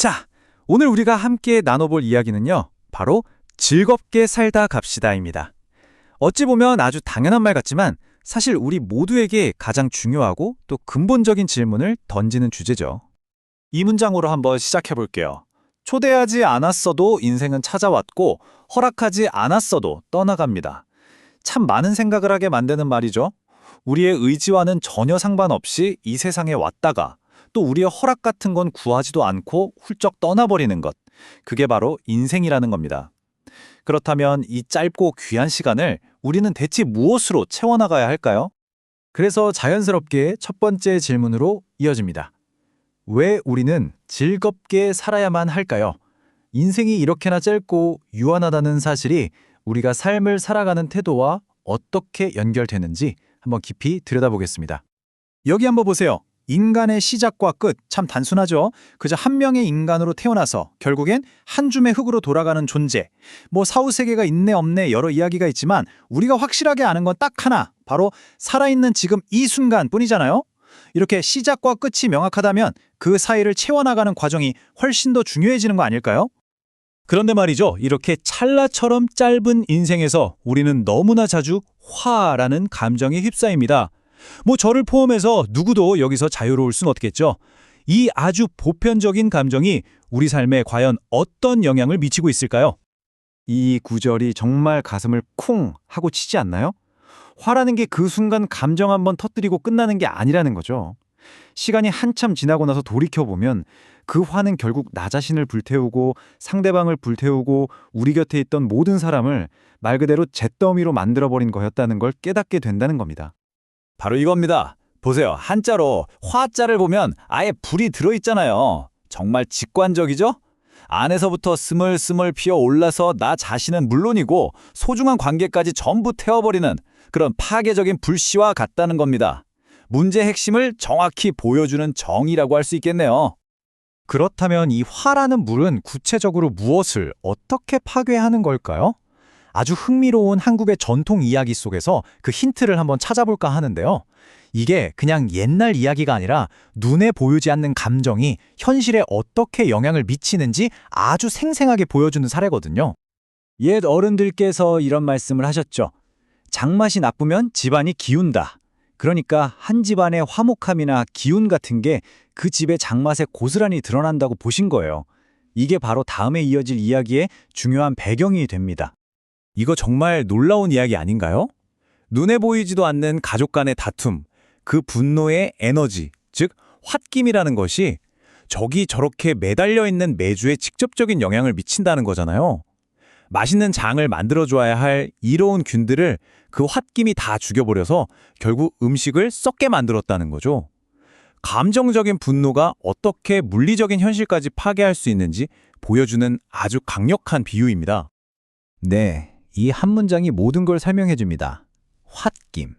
자, 오늘 우리가 함께 나눠볼 이야기는요, 바로 즐겁게 살다 갑시다입니다. 어찌 보면 아주 당연한 말 같지만 사실 우리 모두에게 가장 중요하고 또 근본적인 질문을 던지는 주제죠. 이 문장으로 한번 시작해 볼게요. 초대하지 않았어도 인생은 찾아왔고 허락하지 않았어도 떠나갑니다. 참 많은 생각을 하게 만드는 말이죠. 우리의 의지와는 전혀 상관없이 이 세상에 왔다가 또 우리의 허락 같은 건 구하지도 않고 훌쩍 떠나버리는 것. 그게 바로 인생이라는 겁니다. 그렇다면 이 짧고 귀한 시간을 우리는 대체 무엇으로 채워나가야 할까요? 그래서 자연스럽게 첫 번째 질문으로 이어집니다. 왜 우리는 즐겁게 살아야만 할까요? 인생이 이렇게나 짧고 유한하다는 사실이 우리가 삶을 살아가는 태도와 어떻게 연결되는지 한번 깊이 들여다보겠습니다. 여기 한번 보세요. 인간의 시작과 끝 참 단순하죠. 그저 한 명의 인간으로 태어나서 결국엔 한 줌의 흙으로 돌아가는 존재. 사후세계가 있네 없네 여러 이야기가 있지만 우리가 확실하게 아는 건 딱 하나. 바로 살아있는 지금 이 순간뿐이잖아요. 이렇게 시작과 끝이 명확하다면 그 사이를 채워나가는 과정이 훨씬 더 중요해지는 거 아닐까요? 그런데 말이죠. 이렇게 찰나처럼 짧은 인생에서 우리는 너무나 자주 화라는 감정에 휩싸입니다. 저를 포함해서 누구도 여기서 자유로울 순 없겠죠. 이 아주 보편적인 감정이 우리 삶에 과연 어떤 영향을 미치고 있을까요? 이 구절이 정말 가슴을 쿵 하고 치지 않나요? 화라는 게 그 순간 감정 한번 터뜨리고 끝나는 게 아니라는 거죠. 시간이 한참 지나고 나서 돌이켜보면 그 화는 결국 나 자신을 불태우고 상대방을 불태우고 우리 곁에 있던 모든 사람을 말 그대로 잿더미로 만들어버린 거였다는 걸 깨닫게 된다는 겁니다. 바로 이겁니다. 보세요. 한자로 화자를 보면 아예 불이 들어있잖아요. 정말 직관적이죠? 안에서부터 스물스물 피어올라서 나 자신은 물론이고 소중한 관계까지 전부 태워버리는 그런 파괴적인 불씨와 같다는 겁니다. 문제의 핵심을 정확히 보여주는 정의라고 할 수 있겠네요. 그렇다면 이 화라는 물은 구체적으로 무엇을 어떻게 파괴하는 걸까요? 아주 흥미로운 한국의 전통 이야기 속에서 그 힌트를 한번 찾아볼까 하는데요. 이게 그냥 옛날 이야기가 아니라 눈에 보이지 않는 감정이 현실에 어떻게 영향을 미치는지 아주 생생하게 보여주는 사례거든요. 옛 어른들께서 이런 말씀을 하셨죠. 장맛이 나쁘면 집안이 기운다. 그러니까 한 집안의 화목함이나 기운 같은 게 그 집의 장맛에 고스란히 드러난다고 보신 거예요. 이게 바로 다음에 이어질 이야기의 중요한 배경이 됩니다. 이거 정말 놀라운 이야기 아닌가요? 눈에 보이지도 않는 가족 간의 다툼, 그 분노의 에너지, 즉 홧김이라는 것이 저기 저렇게 매달려 있는 매주에 직접적인 영향을 미친다는 거잖아요. 맛있는 장을 만들어줘야 할 이로운 균들을 그 홧김이 다 죽여버려서 결국 음식을 썩게 만들었다는 거죠. 감정적인 분노가 어떻게 물리적인 현실까지 파괴할 수 있는지 보여주는 아주 강력한 비유입니다. 네, 이 한 문장이 모든 걸 설명해 줍니다. 홧김.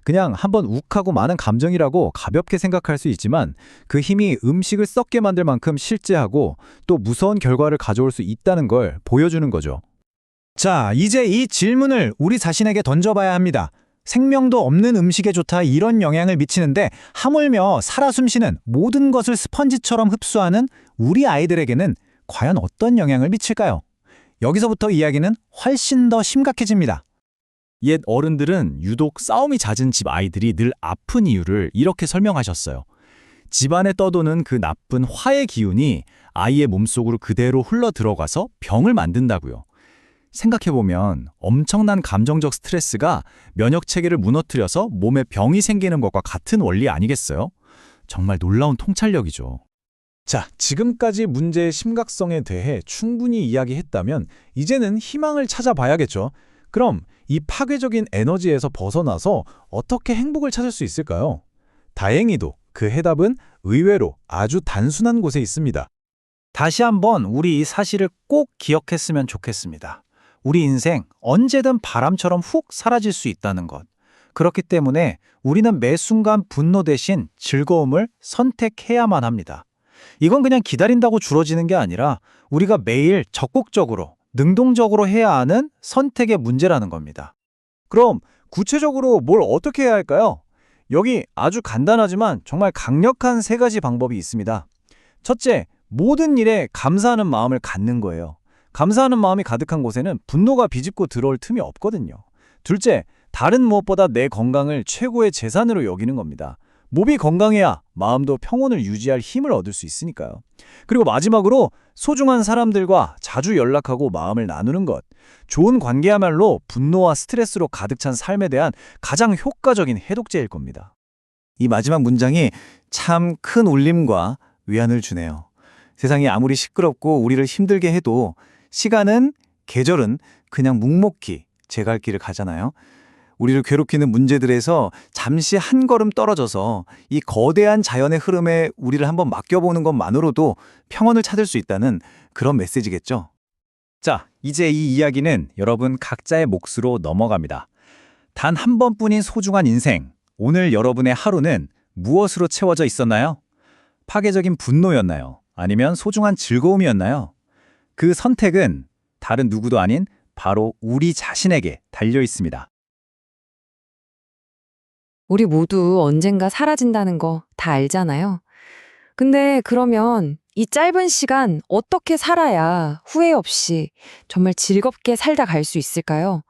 그냥 한번 욱하고 많은 감정이라고 가볍게 생각할 수 있지만 그 힘이 음식을 썩게 만들 만큼 실제하고 또 무서운 결과를 가져올 수 있다는 걸 보여주는 거죠. 자, 이제 이 질문을 우리 자신에게 던져봐야 합니다. 생명도 없는 음식에 좋다 이런 영향을 미치는데 하물며 살아 숨쉬는 모든 것을 스펀지처럼 흡수하는 우리 아이들에게는 과연 어떤 영향을 미칠까요? 여기서부터 이야기는 훨씬 더 심각해집니다. 옛 어른들은 유독 싸움이 잦은 집 아이들이 늘 아픈 이유를 이렇게 설명하셨어요. 집안에 떠도는 그 나쁜 화의 기운이 아이의 몸속으로 그대로 흘러 들어가서 병을 만든다고요. 생각해보면 엄청난 감정적 스트레스가 면역 체계를 무너뜨려서 몸에 병이 생기는 것과 같은 원리 아니겠어요? 정말 놀라운 통찰력이죠. 자, 지금까지 문제의 심각성에 대해 충분히 이야기했다면 이제는 희망을 찾아봐야겠죠. 그럼 이 파괴적인 에너지에서 벗어나서 어떻게 행복을 찾을 수 있을까요? 다행히도 그 해답은 의외로 아주 단순한 곳에 있습니다. 다시 한번 우리 이 사실을 꼭 기억했으면 좋겠습니다. 우리 인생 언제든 바람처럼 훅 사라질 수 있다는 것. 그렇기 때문에 우리는 매 순간 분노 대신 즐거움을 선택해야만 합니다. 이건 그냥 기다린다고 주어지는 게 아니라 우리가 매일 적극적으로, 능동적으로 해야 하는 선택의 문제라는 겁니다. 그럼 구체적으로 뭘 어떻게 해야 할까요? 여기 아주 간단하지만 정말 강력한 세 가지 방법이 있습니다. 첫째, 모든 일에 감사하는 마음을 갖는 거예요. 감사하는 마음이 가득한 곳에는 분노가 비집고 들어올 틈이 없거든요. 둘째, 다른 무엇보다 내 건강을 최고의 재산으로 여기는 겁니다. 몸이 건강해야 마음도 평온을 유지할 힘을 얻을 수 있으니까요. 그리고 마지막으로 소중한 사람들과 자주 연락하고 마음을 나누는 것. 좋은 관계야말로 분노와 스트레스로 가득 찬 삶에 대한 가장 효과적인 해독제일 겁니다. 이 마지막 문장이 참 큰 울림과 위안을 주네요. 세상이 아무리 시끄럽고 우리를 힘들게 해도 시간은, 계절은 그냥 묵묵히 제 갈 길을 가잖아요. 우리를 괴롭히는 문제들에서 잠시 한 걸음 떨어져서 이 거대한 자연의 흐름에 우리를 한번 맡겨보는 것만으로도 평온을 찾을 수 있다는 그런 메시지겠죠. 자, 이제 이 이야기는 여러분 각자의 몫으로 넘어갑니다. 단 한 번뿐인 소중한 인생, 오늘 여러분의 하루는 무엇으로 채워져 있었나요? 파괴적인 분노였나요? 아니면 소중한 즐거움이었나요? 그 선택은 다른 누구도 아닌 바로 우리 자신에게 달려 있습니다. 우리 모두 언젠가 사라진다는 거 다 알잖아요. 근데 그러면 이 짧은 시간 어떻게 살아야 후회 없이 정말 즐겁게 살다 갈 수 있을까요?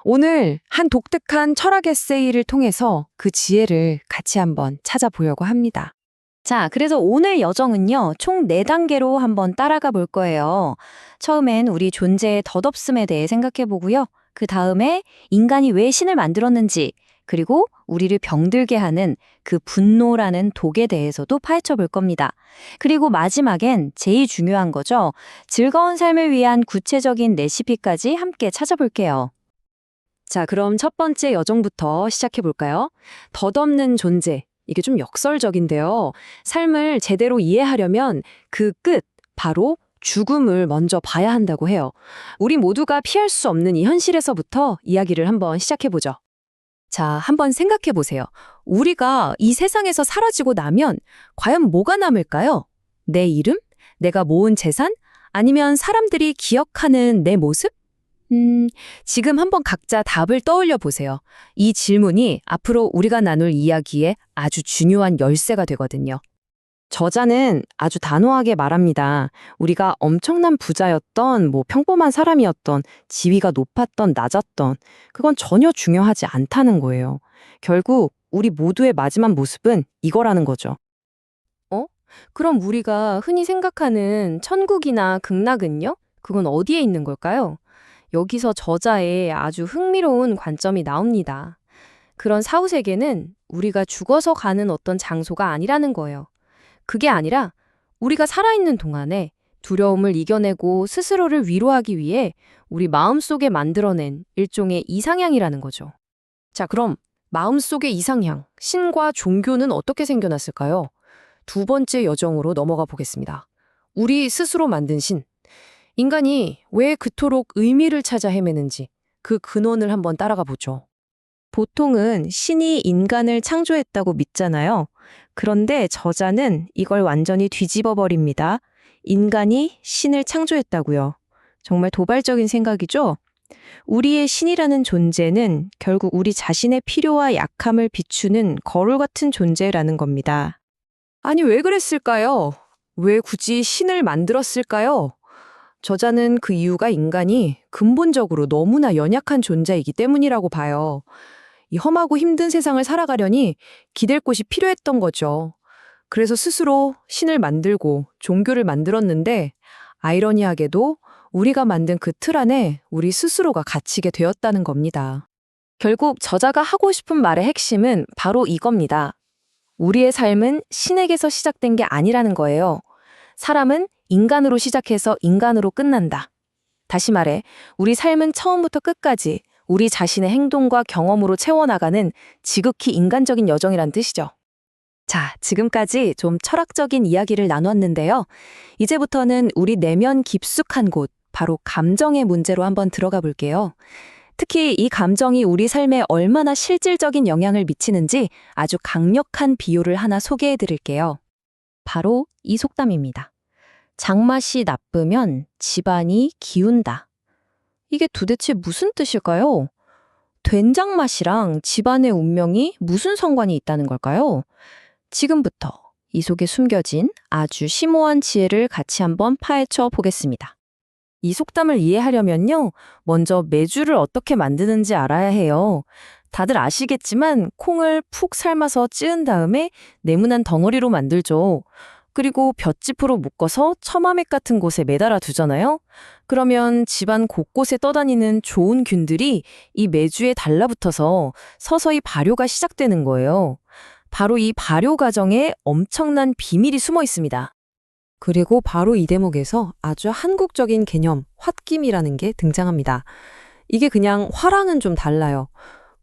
오늘 한 독특한 철학 에세이를 통해서 그 지혜를 같이 한번 찾아보려고 합니다. 자, 그래서 오늘 여정은요, 총 4단계로 한번 따라가 볼 거예요. 처음엔 우리 존재의 덧없음에 대해 생각해 보고요. 그 다음에 인간이 왜 신을 만들었는지, 그리고 우리를 병들게 하는 그 분노라는 독에 대해서도 파헤쳐 볼 겁니다. 그리고 마지막엔 제일 중요한 거죠. 즐거운 삶을 위한 구체적인 레시피까지 함께 찾아볼게요. 자, 그럼 첫 번째 여정부터 시작해 볼까요? 덧없는 존재. 이게 좀 역설적인데요. 삶을 제대로 이해하려면 그 끝, 바로 죽음을 먼저 봐야 한다고 해요. 우리 모두가 피할 수 없는 이 현실에서부터 이야기를 한번 시작해 보죠. 자, 한번 생각해 보세요. 우리가 이 세상에서 사라지고 나면 과연 뭐가 남을까요? 내 이름? 내가 모은 재산? 아니면 사람들이 기억하는 내 모습? 지금 한번 각자 답을 떠올려 보세요. 이 질문이 앞으로 우리가 나눌 이야기에 아주 중요한 열쇠가 되거든요. 저자는 아주 단호하게 말합니다. 우리가 엄청난 부자였던, 평범한 사람이었던, 지위가 높았던, 낮았던, 그건 전혀 중요하지 않다는 거예요. 결국 우리 모두의 마지막 모습은 이거라는 거죠. 그럼 우리가 흔히 생각하는 천국이나 극락은요? 그건 어디에 있는 걸까요? 여기서 저자의 아주 흥미로운 관점이 나옵니다. 그런 사후세계는 우리가 죽어서 가는 어떤 장소가 아니라는 거예요. 그게 아니라 우리가 살아있는 동안에 두려움을 이겨내고 스스로를 위로하기 위해 우리 마음속에 만들어낸 일종의 이상향이라는 거죠. 자, 그럼 마음속의 이상향, 신과 종교는 어떻게 생겨났을까요? 두 번째 여정으로 넘어가 보겠습니다. 우리 스스로 만든 신. 인간이 왜 그토록 의미를 찾아 헤매는지 그 근원을 한번 따라가 보죠. 보통은 신이 인간을 창조했다고 믿잖아요. 그런데 저자는 이걸 완전히 뒤집어 버립니다. 인간이 신을 창조했다고요. 정말 도발적인 생각이죠? 우리의 신이라는 존재는 결국 우리 자신의 필요와 약함을 비추는 거울 같은 존재라는 겁니다. 아니, 왜 그랬을까요? 왜 굳이 신을 만들었을까요? 저자는 그 이유가 인간이 근본적으로 너무나 연약한 존재이기 때문이라고 봐요. 이 험하고 힘든 세상을 살아가려니 기댈 곳이 필요했던 거죠. 그래서 스스로 신을 만들고 종교를 만들었는데 아이러니하게도 우리가 만든 그 틀 안에 우리 스스로가 갇히게 되었다는 겁니다. 결국 저자가 하고 싶은 말의 핵심은 바로 이겁니다. 우리의 삶은 신에게서 시작된 게 아니라는 거예요. 사람은 인간으로 시작해서 인간으로 끝난다. 다시 말해, 우리 삶은 처음부터 끝까지 우리 자신의 행동과 경험으로 채워나가는 지극히 인간적인 여정이란 뜻이죠. 자, 지금까지 좀 철학적인 이야기를 나눴는데요. 이제부터는 우리 내면 깊숙한 곳, 바로 감정의 문제로 한번 들어가 볼게요. 특히 이 감정이 우리 삶에 얼마나 실질적인 영향을 미치는지 아주 강력한 비유를 하나 소개해 드릴게요. 바로 이 속담입니다. 장맛이 나쁘면 집안이 기운다. 이게 도대체 무슨 뜻일까요? 된장 맛이랑 집안의 운명이 무슨 상관이 있다는 걸까요? 지금부터 이 속에 숨겨진 아주 심오한 지혜를 같이 한번 파헤쳐 보겠습니다. 이 속담을 이해하려면요, 먼저 메주를 어떻게 만드는지 알아야 해요. 다들 아시겠지만 콩을 푹 삶아서 찌은 다음에 네모난 덩어리로 만들죠. 그리고 볏짚으로 묶어서 처마맥 같은 곳에 매달아 두잖아요. 그러면 집안 곳곳에 떠다니는 좋은 균들이 이 메주에 달라붙어서 서서히 발효가 시작되는 거예요. 바로 이 발효 과정에 엄청난 비밀이 숨어 있습니다. 그리고 바로 이 대목에서 아주 한국적인 개념, 홧김이라는 게 등장합니다. 이게 그냥 화랑은 좀 달라요.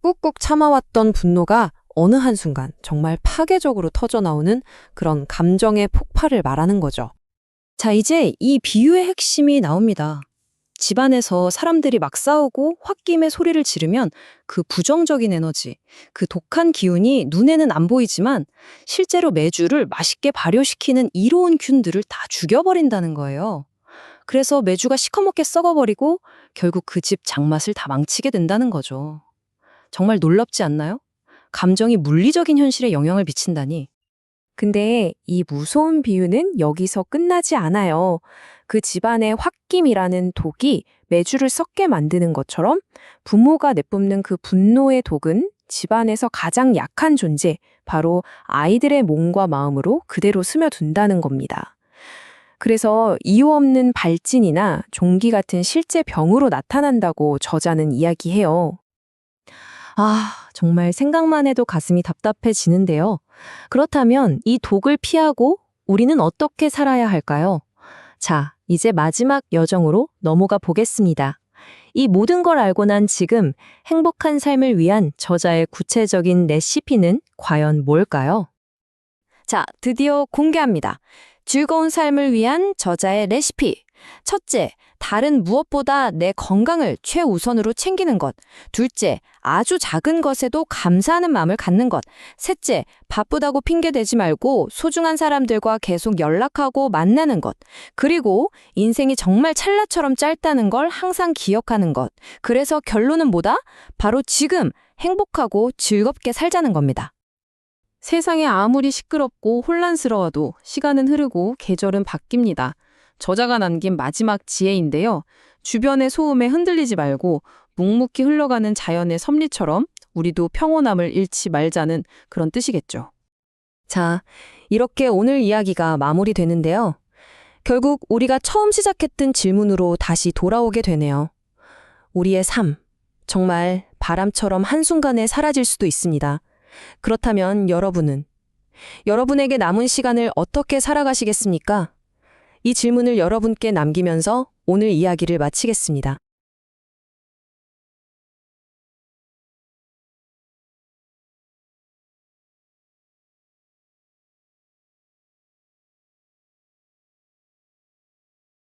꾹꾹 참아왔던 분노가 어느 한순간 정말 파괴적으로 터져나오는 그런 감정의 폭발을 말하는 거죠. 자, 이제 이 비유의 핵심이 나옵니다. 집안에서 사람들이 막 싸우고 홧김에 소리를 지르면 그 부정적인 에너지, 그 독한 기운이 눈에는 안 보이지만 실제로 메주를 맛있게 발효시키는 이로운 균들을 다 죽여버린다는 거예요. 그래서 메주가 시커멓게 썩어버리고 결국 그 집 장맛을 다 망치게 된다는 거죠. 정말 놀랍지 않나요? 감정이 물리적인 현실에 영향을 미친다니. 근데 이 무서운 비유는 여기서 끝나지 않아요. 그 집안의 홧김이라는 독이 메주를 썩게 만드는 것처럼 부모가 내뿜는 그 분노의 독은 집안에서 가장 약한 존재, 바로 아이들의 몸과 마음으로 그대로 스며든다는 겁니다. 그래서 이유 없는 발진이나 종기 같은 실제 병으로 나타난다고 저자는 이야기해요. 정말 생각만 해도 가슴이 답답해지는데요. 그렇다면 이 독을 피하고 우리는 어떻게 살아야 할까요? 자, 이제 마지막 여정으로 넘어가 보겠습니다. 이 모든 걸 알고 난 지금 행복한 삶을 위한 저자의 구체적인 레시피는 과연 뭘까요? 자, 드디어 공개합니다. 즐거운 삶을 위한 저자의 레시피. 첫째, 다른 무엇보다 내 건강을 최우선으로 챙기는 것. 둘째, 아주 작은 것에도 감사하는 마음을 갖는 것. 셋째, 바쁘다고 핑계대지 말고 소중한 사람들과 계속 연락하고 만나는 것. 그리고 인생이 정말 찰나처럼 짧다는 걸 항상 기억하는 것. 그래서 결론은 뭐다? 바로 지금 행복하고 즐겁게 살자는 겁니다. 세상이 아무리 시끄럽고 혼란스러워도 시간은 흐르고 계절은 바뀝니다. 저자가 남긴 마지막 지혜인데요. 주변의 소음에 흔들리지 말고 묵묵히 흘러가는 자연의 섭리처럼 우리도 평온함을 잃지 말자는 그런 뜻이겠죠. 자, 이렇게 오늘 이야기가 마무리되는데요. 결국 우리가 처음 시작했던 질문으로 다시 돌아오게 되네요. 우리의 삶, 정말 바람처럼 한순간에 사라질 수도 있습니다. 그렇다면 여러분에게 남은 시간을 어떻게 살아가시겠습니까? 이 질문을 여러분께 남기면서 오늘 이야기를 마치겠습니다.